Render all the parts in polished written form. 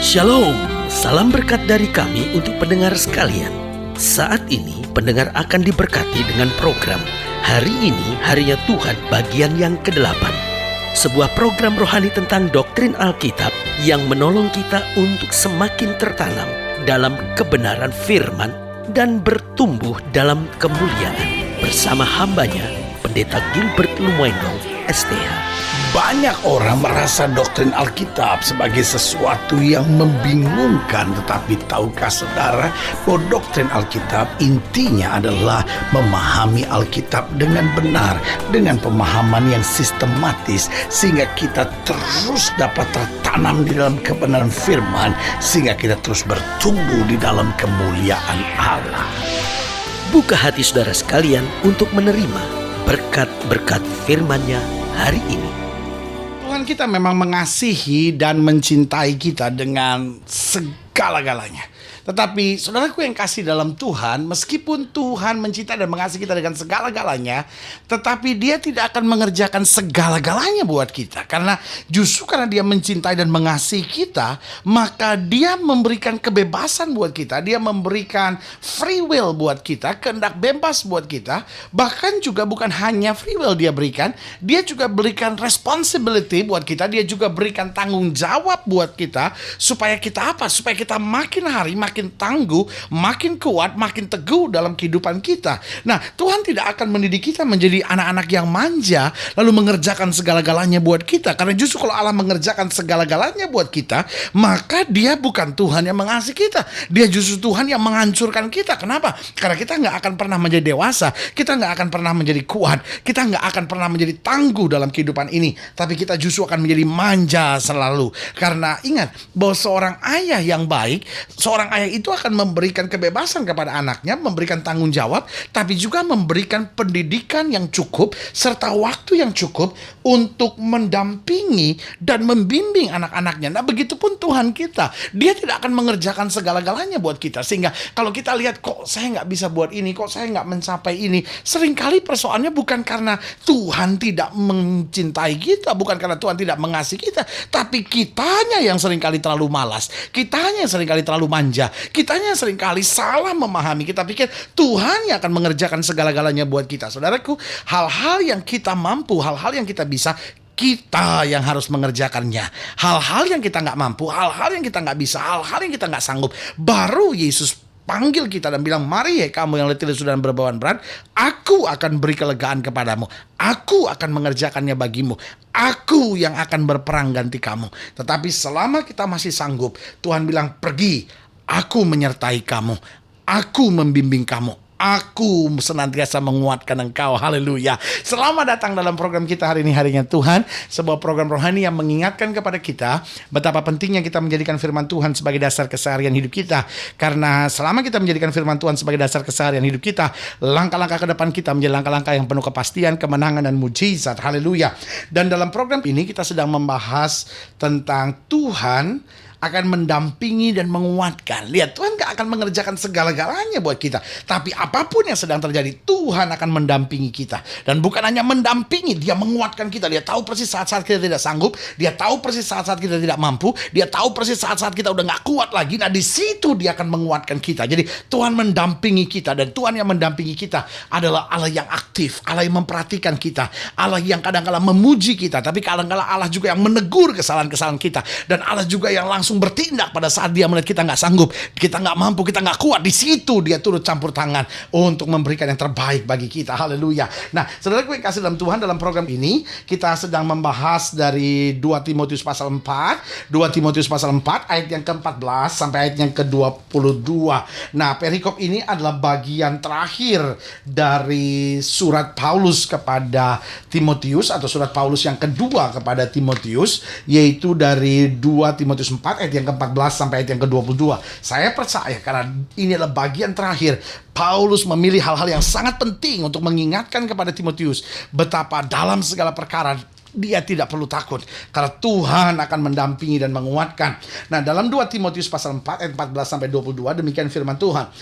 Shalom, salam berkat dari kami untuk pendengar sekalian. Saat ini pendengar akan diberkati dengan program Hari Ini Harinya Tuhan bagian yang ke-8. Sebuah program rohani tentang doktrin Alkitab yang menolong kita untuk semakin tertanam dalam kebenaran firman dan bertumbuh dalam kemuliaan. Bersama hambanya, Pendeta Gilbert Lumwendo, STH. Banyak orang merasa doktrin Alkitab sebagai sesuatu yang membingungkan. Tetapi tahukah saudara bahwa doktrin Alkitab intinya adalah memahami Alkitab dengan benar, dengan pemahaman yang sistematis, sehingga kita terus dapat tertanam di dalam kebenaran firman, sehingga kita terus bertumbuh di dalam kemuliaan Allah. Buka hati saudara sekalian untuk menerima berkat-berkat firman-Nya hari ini. Tuhan kita memang mengasihi dan mencintai kita dengan segala-galanya. Tetapi saudaraku yang kasih dalam Tuhan, meskipun Tuhan mencintai dan mengasihi kita dengan segala-galanya, tetapi Dia tidak akan mengerjakan segala-galanya buat kita. Karena justru karena Dia mencintai dan mengasihi kita, maka Dia memberikan kebebasan buat kita. Dia memberikan free will buat kita, kehendak bebas buat kita. Bahkan juga bukan hanya free will Dia berikan, Dia juga berikan responsibility buat kita. Dia juga berikan tanggung jawab buat kita. Supaya kita apa? Supaya kita makin hari makin tangguh, makin kuat, makin teguh dalam kehidupan kita. Nah, Tuhan tidak akan mendidik kita menjadi anak-anak yang manja lalu mengerjakan segala-galanya buat kita. Karena justru kalau Allah mengerjakan segala-galanya buat kita, maka Dia bukan Tuhan yang mengasihi kita. Dia justru Tuhan yang menghancurkan kita. Kenapa? Karena kita nggak akan pernah menjadi dewasa, kita nggak akan pernah menjadi kuat, kita nggak akan pernah menjadi tangguh dalam kehidupan ini. Tapi kita justru akan menjadi manja selalu. Karena ingat bahwa seorang ayah yang baik, seorang ayah itu akan memberikan kebebasan kepada anaknya, memberikan tanggung jawab, tapi juga memberikan pendidikan yang cukup serta waktu yang cukup untuk mendampingi dan membimbing anak-anaknya. Nah, begitupun Tuhan kita, Dia tidak akan mengerjakan segala-galanya buat kita. Sehingga kalau kita lihat, kok saya nggak bisa buat ini, kok saya nggak mencapai ini, seringkali persoalannya bukan karena Tuhan tidak mencintai kita, bukan karena Tuhan tidak mengasihi kita, tapi kitanya yang seringkali terlalu malas, kitanya yang seringkali terlalu manja, kitanya seringkali salah memahami. Kita pikir Tuhan yang akan mengerjakan segala-galanya buat kita. Saudaraku, hal-hal yang kita mampu, hal-hal yang kita bisa, kita yang harus mengerjakannya. Hal-hal yang kita nggak mampu, hal-hal yang kita nggak bisa, hal-hal yang kita nggak sanggup, baru Yesus panggil kita dan bilang, mari kamu yang letih lesu dan berbeban berat, aku akan beri kelegaan kepadamu. Aku akan mengerjakannya bagimu. Aku yang akan berperang ganti kamu. Tetapi selama kita masih sanggup, Tuhan bilang, pergi. Aku menyertai kamu. Aku membimbing kamu. Aku senantiasa menguatkan engkau. Haleluya. Selamat datang dalam program kita hari ini, Harinya Tuhan. Sebuah program rohani yang mengingatkan kepada kita betapa pentingnya kita menjadikan firman Tuhan sebagai dasar keseharian hidup kita. Karena selama kita menjadikan firman Tuhan sebagai dasar keseharian hidup kita, langkah-langkah ke depan kita menjadi langkah-langkah yang penuh kepastian, kemenangan, dan mujizat. Haleluya. Dan dalam program ini kita sedang membahas tentang Tuhan akan mendampingi dan menguatkan. Lihat, Tuhan gak akan mengerjakan segala-galanya buat kita, tapi apapun yang sedang terjadi, Tuhan akan mendampingi kita. Dan bukan hanya mendampingi, Dia menguatkan kita. Dia tahu persis saat-saat kita tidak sanggup, Dia tahu persis saat-saat kita tidak mampu, Dia tahu persis saat-saat kita udah gak kuat lagi. Nah, di situ Dia akan menguatkan kita. Jadi Tuhan mendampingi kita, dan Tuhan yang mendampingi kita adalah Allah yang aktif, Allah yang memperhatikan kita, Allah yang kadang-kala memuji kita, tapi kadang-kala Allah juga yang menegur kesalahan-kesalahan kita, dan Allah juga yang langsung bertindak pada saat Dia melihat kita nggak sanggup, kita nggak mampu, kita nggak kuat. Di situ Dia turut campur tangan untuk memberikan yang terbaik bagi kita. Haleluya. Nah, saudaraku yang kasih dalam Tuhan, dalam program ini kita sedang membahas dari 2 Timotius pasal 4, 2 Timotius pasal 4 ayat yang ke-14 sampai ayat yang ke-22. Nah, perikop ini adalah bagian terakhir dari surat Paulus kepada Timotius, atau surat Paulus yang kedua kepada Timotius, yaitu dari 2 Timotius 4 ayat yang ke-14 sampai ayat yang ke-22. Saya percaya karena ini adalah bagian terakhir, Paulus memilih hal-hal yang sangat penting untuk mengingatkan kepada Timotius betapa dalam segala perkara dia tidak perlu takut, karena Tuhan akan mendampingi dan menguatkan. Nah, dalam 2 Timotius pasal 4 ayat 14 sampai 22 demikian firman Tuhan.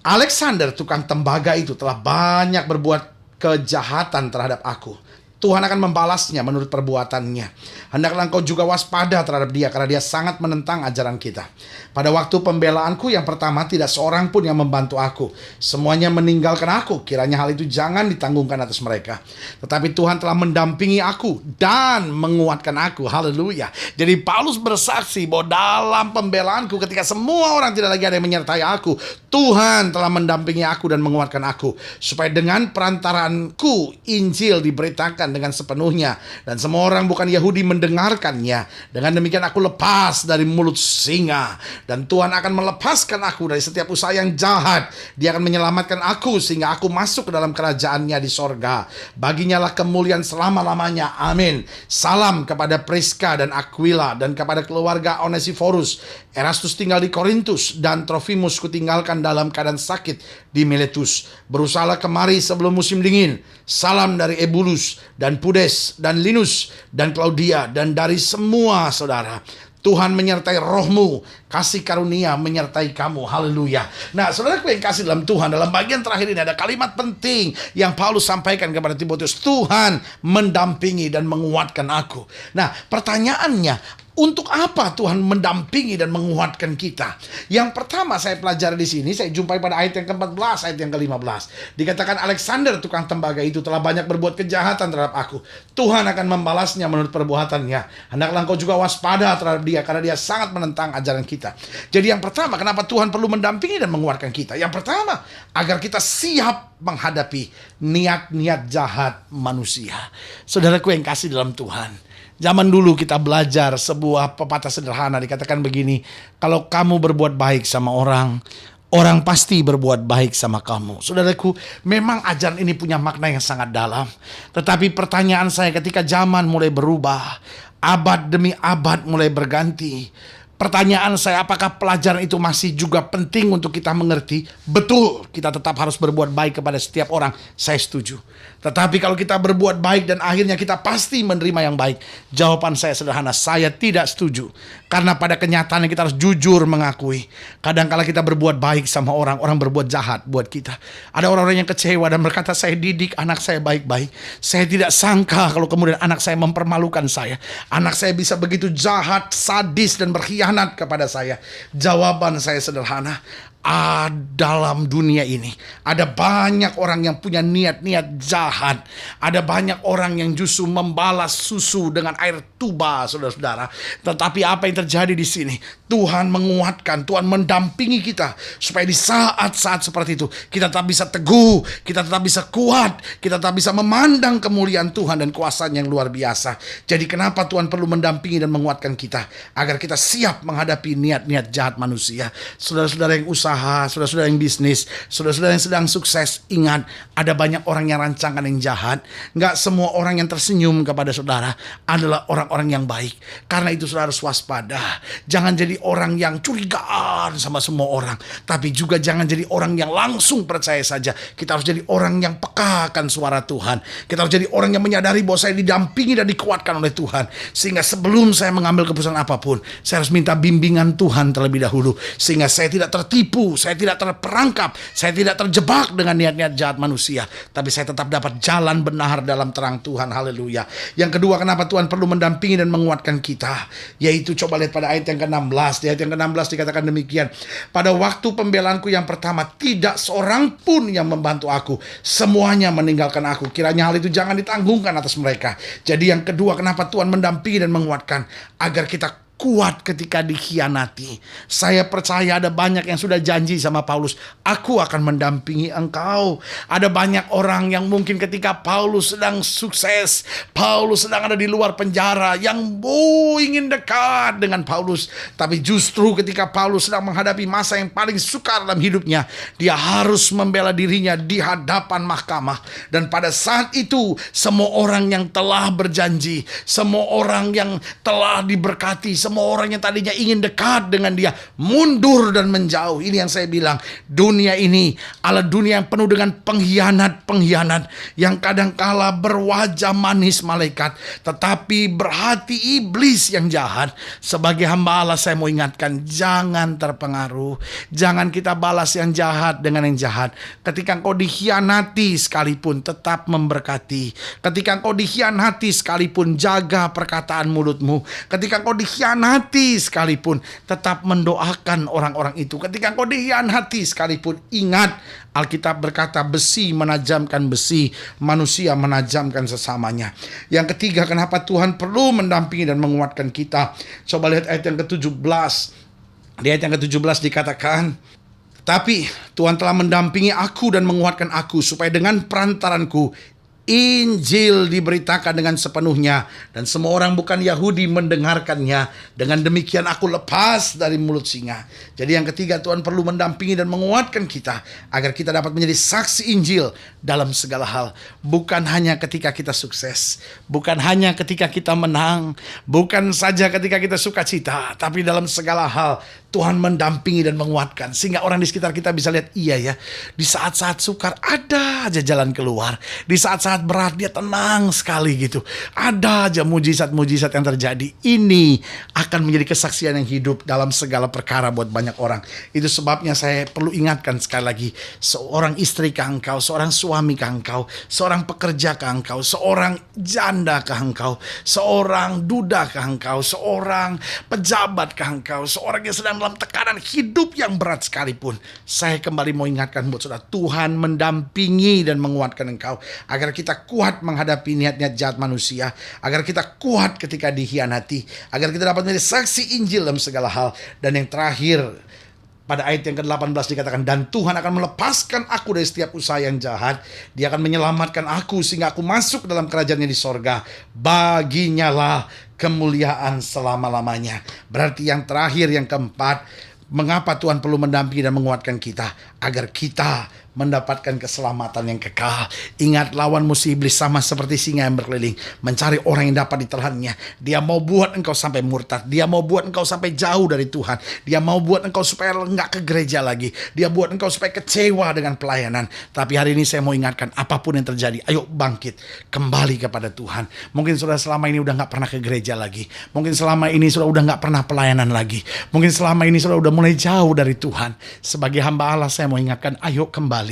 Alexander tukang tembaga itu telah banyak berbuat kejahatan terhadap aku. Tuhan akan membalasnya menurut perbuatannya. Hendaklah engkau juga waspada terhadap dia, karena dia sangat menentang ajaran kita. Pada waktu pembelaanku yang pertama, tidak seorang pun yang membantu aku. Semuanya meninggalkan aku. Kiranya hal itu jangan ditanggungkan atas mereka. Tetapi Tuhan telah mendampingi aku dan menguatkan aku. Haleluya. Jadi Paulus bersaksi bahwa dalam pembelaanku, ketika semua orang tidak lagi ada yang menyertai aku, Tuhan telah mendampingi aku dan menguatkan aku, supaya dengan perantaranku Injil diberitakan dengan sepenuhnya, dan semua orang bukan Yahudi mendengarkannya. Dengan demikian aku lepas dari mulut singa, dan Tuhan akan melepaskan aku dari setiap usaha yang jahat. Dia akan menyelamatkan aku sehingga aku masuk ke dalam kerajaannya di sorga. Baginya lah kemuliaan selama-lamanya. Amin. Salam kepada Priska dan Aquila, dan kepada keluarga Onesiforus. Erastus tinggal di Korintus, dan Trofimus kutinggalkan dalam keadaan sakit di Miletus. Berusahalah kemari sebelum musim dingin. Salam dari Ebulus dan Pudes dan Linus dan Claudia, dan dari semua saudara. Tuhan menyertai rohmu, kasih karunia menyertai kamu. Haleluya. Nah, saudaraku yang kasih dalam Tuhan, dalam bagian terakhir ini ada kalimat penting yang Paulus sampaikan kepada Timotius. Tuhan mendampingi dan menguatkan aku. Nah, pertanyaannya, untuk apa Tuhan mendampingi dan menguatkan kita? Yang pertama saya pelajari di sini, saya jumpai pada ayat yang ke-14, ayat yang ke-15. Dikatakan Alexander tukang tembaga itu telah banyak berbuat kejahatan terhadap aku. Tuhan akan membalasnya menurut perbuatannya. Hendaklah engkau juga waspada terhadap dia, karena dia sangat menentang ajaran kita. Jadi yang pertama, kenapa Tuhan perlu mendampingi dan menguatkan kita? Yang pertama, agar kita siap menghadapi niat-niat jahat manusia. Saudaraku yang kasih dalam Tuhan, zaman dulu kita belajar sebuah pepatah sederhana, dikatakan begini, kalau kamu berbuat baik sama orang, orang pasti berbuat baik sama kamu. Saudaraku, memang ajaran ini punya makna yang sangat dalam. Tetapi pertanyaan saya, ketika zaman mulai berubah, abad demi abad mulai berganti, pertanyaan saya, apakah pelajaran itu masih juga penting untuk kita mengerti? Betul, kita tetap harus berbuat baik kepada setiap orang. Saya setuju. Tetapi kalau kita berbuat baik dan akhirnya kita pasti menerima yang baik, jawaban saya sederhana, saya tidak setuju. Karena pada kenyataannya kita harus jujur mengakui, kadangkala kita berbuat baik sama orang, orang berbuat jahat buat kita. Ada orang-orang yang kecewa dan berkata, saya didik anak saya baik-baik. Saya tidak sangka kalau kemudian anak saya mempermalukan saya. Anak saya bisa begitu jahat, sadis, dan berkhianat kepada saya. Jawaban saya sederhana, dalam dunia ini ada banyak orang yang punya niat-niat jahat. Ada banyak orang yang justru membalas susu dengan air tuba, saudara-saudara. Tetapi apa yang terjadi di sini? Tuhan menguatkan, Tuhan mendampingi kita supaya di saat-saat seperti itu kita tetap bisa teguh, kita tetap bisa kuat, kita tetap bisa memandang kemuliaan Tuhan dan kuasa-Nya yang luar biasa. Jadi kenapa Tuhan perlu mendampingi dan menguatkan kita? Agar kita siap menghadapi niat-niat jahat manusia. Saudara-saudara yang saudara-saudara yang bisnis, saudara-saudara yang sedang sukses, ingat, ada banyak orang yang rancangan yang jahat. Nggak semua orang yang tersenyum kepada saudara adalah orang-orang yang baik. Karena itu saudara harus waspada. Jangan jadi orang yang curigaan sama semua orang, tapi juga jangan jadi orang yang langsung percaya saja. Kita harus jadi orang yang peka akan suara Tuhan. Kita harus jadi orang yang menyadari bahwa saya didampingi dan dikuatkan oleh Tuhan, sehingga sebelum saya mengambil keputusan apapun, saya harus minta bimbingan Tuhan terlebih dahulu, sehingga saya tidak tertipu, saya tidak terperangkap, saya tidak terjebak dengan niat-niat jahat manusia, tapi saya tetap dapat jalan benar dalam terang Tuhan. Haleluya. Yang kedua, kenapa Tuhan perlu mendampingi dan menguatkan kita? Yaitu coba lihat pada ayat yang ke-16. Di ayat yang ke-16 dikatakan demikian, pada waktu pembelaanku yang pertama, tidak seorang pun yang membantu aku, semuanya meninggalkan aku. Kiranya hal itu jangan ditanggungkan atas mereka. Jadi yang kedua, kenapa Tuhan mendampingi dan menguatkan? Agar kita kuat ketika dikhianati. Saya percaya ada banyak yang sudah janji sama Paulus, aku akan mendampingi engkau. Ada banyak orang yang mungkin ketika Paulus sedang sukses, Paulus sedang ada di luar penjara, yang ingin dekat dengan Paulus. Tapi justru ketika Paulus sedang menghadapi masa yang paling sukar dalam hidupnya, dia harus membela dirinya di hadapan mahkamah. Dan pada saat itu, semua orang yang telah berjanji, semua orang yang telah diberkati, semua semua orang yang tadinya ingin dekat dengan dia mundur dan menjauh. Ini yang saya bilang, dunia ini adalah dunia yang penuh dengan pengkhianat yang kadangkala berwajah manis malaikat, tetapi berhati iblis yang jahat. Sebagai hamba Allah, saya mau ingatkan, jangan terpengaruh. Jangan kita balas yang jahat dengan yang jahat. Ketika engkau dikhianati sekalipun, tetap memberkati. Ketika engkau dikhianati sekalipun, jaga perkataan mulutmu. Ketika engkau dikhianati sekalipun, tetap mendoakan orang-orang itu. Ketika engkau dikhianati sekalipun, ingat Alkitab berkata, besi menajamkan besi, manusia menajamkan sesamanya. Yang ketiga, kenapa Tuhan perlu mendampingi dan menguatkan kita? Coba lihat ayat yang ke-17. Di ayat yang ke-17 dikatakan, tapi Tuhan telah mendampingi aku dan menguatkan aku, supaya dengan perantaranku Injil diberitakan dengan sepenuhnya, dan semua orang bukan Yahudi mendengarkannya. Dengan demikian aku lepas dari mulut singa. Jadi yang ketiga, Tuhan perlu mendampingi dan menguatkan kita agar kita dapat menjadi saksi Injil dalam segala hal. Bukan hanya ketika kita sukses, bukan hanya ketika kita menang, bukan saja ketika kita sukacita, tapi dalam segala hal Tuhan mendampingi dan menguatkan, sehingga orang di sekitar kita bisa lihat, iya ya, di saat-saat sukar ada aja jalan keluar. Di saat-saat berat dia tenang sekali gitu. Ada aja mujizat-mujizat yang terjadi. Ini akan menjadi kesaksian yang hidup dalam segala perkara buat banyak orang. Itu sebabnya saya perlu ingatkan sekali lagi, seorang istri ke engkau, seorang suami ke engkau, seorang pekerja ke engkau, seorang janda ke engkau, seorang duda ke engkau, seorang pejabat ke engkau, seorang yang sedang dalam tekanan hidup yang berat sekalipun, saya kembali mau ingatkan buat saudara, Tuhan mendampingi dan menguatkan engkau agar kita kuat menghadapi niat-niat jahat manusia, agar kita kuat ketika dikhianati, agar kita dapat menjadi saksi Injil dalam segala hal. Dan yang terakhir, pada ayat yang ke-18 dikatakan, dan Tuhan akan melepaskan aku dari setiap usaha yang jahat. Dia akan menyelamatkan aku sehingga aku masuk dalam kerajaannya di sorga. Baginya lah kemuliaan selama-lamanya. Berarti yang terakhir, yang keempat, mengapa Tuhan perlu mendampingi dan menguatkan kita? Agar kita mendapatkan keselamatan yang kekal. Ingat, lawan musuh iblis sama seperti singa yang berkeliling, mencari orang yang dapat ditelannya. Dia mau buat engkau sampai murtad. Dia mau buat engkau sampai jauh dari Tuhan. Dia mau buat engkau supaya enggak ke gereja lagi. Dia buat engkau supaya kecewa dengan pelayanan. Tapi hari ini saya mau ingatkan, apapun yang terjadi, ayo bangkit, kembali kepada Tuhan. Mungkin sudah selama ini udah gak pernah ke gereja lagi. Mungkin selama ini sudah udah gak pernah pelayanan lagi. Mungkin selama ini sudah udah mulai jauh dari Tuhan. Sebagai hamba Allah, saya mau ingatkan, ayo kembali.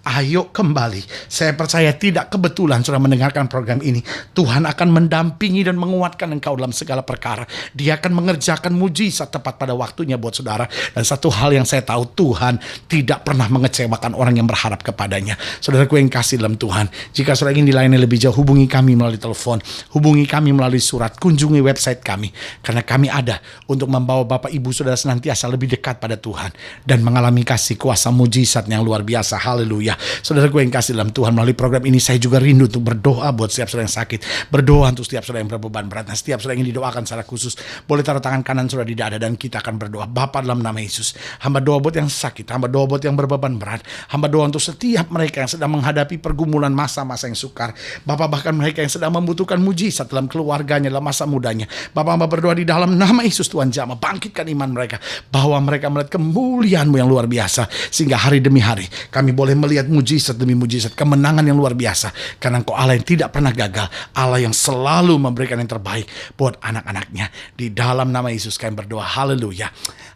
Ayo kembali. Saya percaya tidak kebetulan sudah mendengarkan program ini. Tuhan akan mendampingi dan menguatkan engkau dalam segala perkara. Dia akan mengerjakan mujizat tepat pada waktunya buat saudara. Dan satu hal yang saya tahu, Tuhan tidak pernah mengecewakan orang yang berharap kepadanya. Saudaraku yang kasih dalam Tuhan, jika saudara ingin dilayani lebih jauh, hubungi kami melalui telepon, hubungi kami melalui surat, kunjungi website kami. Karena kami ada untuk membawa Bapak Ibu saudara senantiasa lebih dekat pada Tuhan dan mengalami kasih kuasa mujizat yang luar biasa. Haleluya. Saudara gue yang kasih dalam Tuhan, melalui program ini saya juga rindu untuk berdoa buat setiap saudara yang sakit, berdoa untuk setiap saudara yang berbeban berat. Nah, setiap saudara yang ingin didoakan secara khusus, boleh taruh tangan kanan saudara di dada dan kita akan berdoa. Bapa, dalam nama Yesus, hamba doa buat yang sakit, hamba doa buat yang berbeban berat, hamba doa untuk setiap mereka yang sedang menghadapi pergumulan masa-masa yang sukar. Bapa, bahkan mereka yang sedang membutuhkan mujizat dalam keluarganya, dalam masa mudanya. Bapa, hamba berdoa di dalam nama Yesus, Tuhan jamah, bangkitkan iman mereka, bahwa mereka melihat kemuliaan-Mu yang luar biasa, sehingga hari demi hari kami boleh melihat mujizat demi mujizat, kemenangan yang luar biasa. Karena Engkau Allah yang tidak pernah gagal, Allah yang selalu memberikan yang terbaik buat anak-anaknya. Di dalam nama Yesus kami berdoa, haleluya,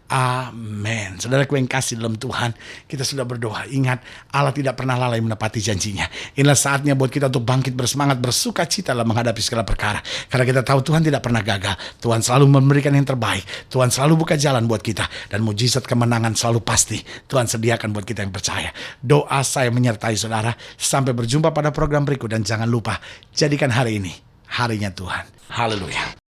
amin. Saudaraku yang kasih dalam Tuhan, kita sudah berdoa. Ingat, Allah tidak pernah lalai menepati janjinya. Inilah saatnya buat kita untuk bangkit bersemangat, bersuka cita dalam menghadapi segala perkara. Karena kita tahu Tuhan tidak pernah gagal. Tuhan selalu memberikan yang terbaik. Tuhan selalu buka jalan buat kita. Dan mujizat kemenangan selalu pasti Tuhan sediakan buat kita yang percaya. Doa saya menyertai saudara. Sampai berjumpa pada program berikut. Dan jangan lupa, jadikan hari ini harinya Tuhan. Haleluya.